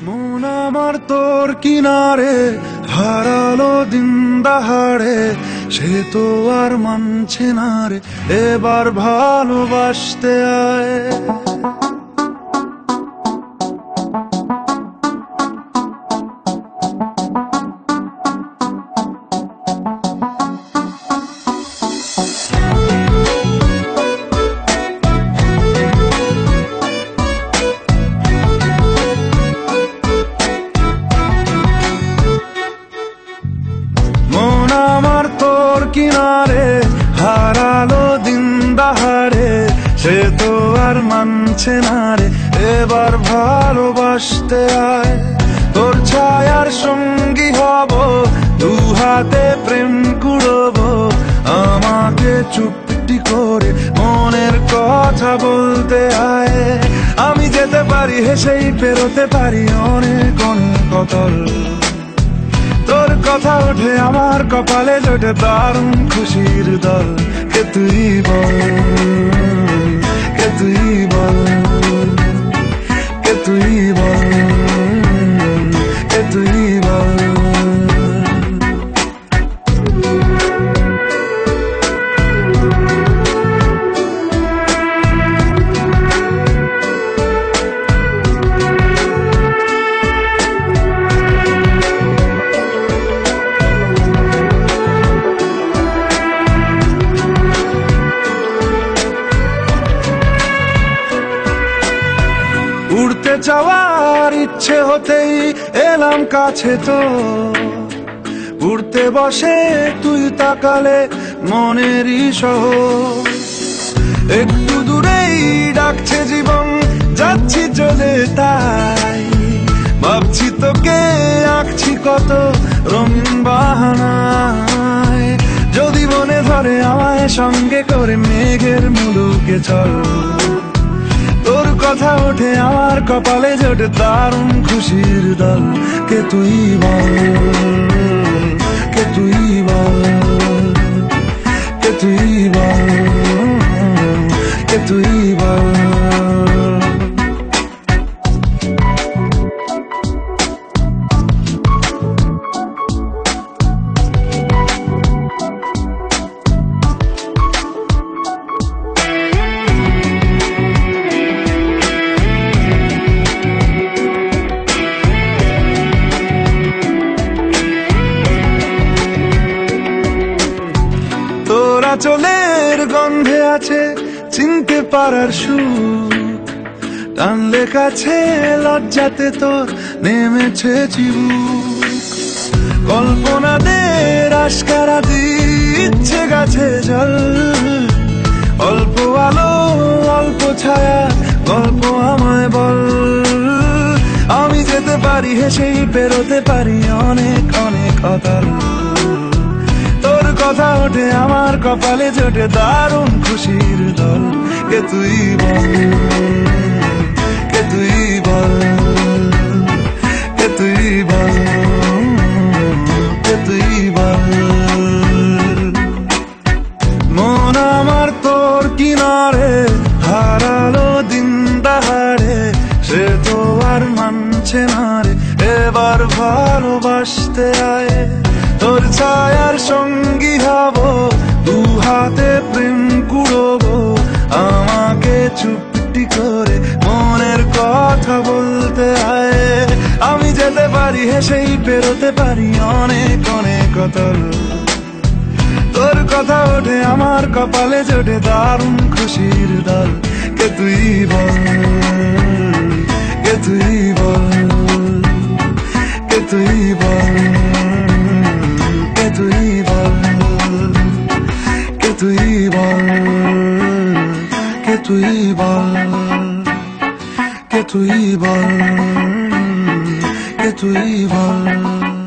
মন আমার তোর কিনারে হারালো দিন দাহাড়ে, সে তো আর মানছে না রে, এবার ভালোবাসতে আয়। মন আমার তোর কিনারে হারালো দিন দাহাড়ে, সে তো আর মানছে না রে, এবার ভালোবাসতে আয়। তোর ছায়ার সঙ্গী হব, দু হাতে প্রেম কুড়বো, আমাকে চুপটি করে মনের কথা বলতে আয়। আমি যেতে পারি হেসেই পেরোতে পারি অনেক অনেক অতল, তোর কথা ওঠে আমার কপালে জোটে দারুণ খুশির দল। কে তুই বল, কে তুই বল, কে তুই বল, কে তুই বল। উড়তে যাওয়ার ইচ্ছে হতেই এলাম কাছে তো, উড়তে বসে তুই তাকালে মনেরই শহর। একটু দূরেই ডাকছে জীবন, যাচ্ছি চলে তাই ভাবছি তোকে আঁকছি কত রঙিন বাহানায়। যদি মনে ধরে আমায় সঙ্গে করে মেঘের মুলুকে চল, তোর কথা ওঠে আমার কপালে জোটে দারুণ খুশির দল। কে তুই বল, কে তুই বল, কে তুই বল, কে তুই বল। তোরা চলের গন্ধে আছে চিনতে পারার সুখ, টানলে কাছে লজ্জাতে তোর নেমেছে চিবুক। কল্পনাদের আশকারা দিচ্ছে গাছে জল, অল্প আলো অল্প ছায়া গল্প আমায় বল। আমি যেতে পারি হেসেই পেরোতে পারি অনেক অনেক অতল, তোর কথা ওঠে আমার কপালে জোটে দারুণ খুশির দল। কে তুই বল, কে তুই বল, কে তুই বল, কে তুই বল। মন আমার তোর কিনারে হারালো দিন দাহাড়ে, সে তো আর মানছে না রে, এবার ভালোবাসতে আয়। তোর ছায়ার সঙ্গী হব, দু হাতে প্রেম কুড়বো, আমাকে চুপটি করে মনের কথা বলতে আয়। আমি যেতে পারি হেসেই পেরোতে পারি অনেক অনেক অতল, তোর কথা ওঠে আমার কপালে জোটে দারুণ খুশির দল। কে তুই বল, কে তুই বল, কে তুই বল, কে তুই বল, কে তুই বল, কে তুই বল, কে তুই বল, কে তুই বল।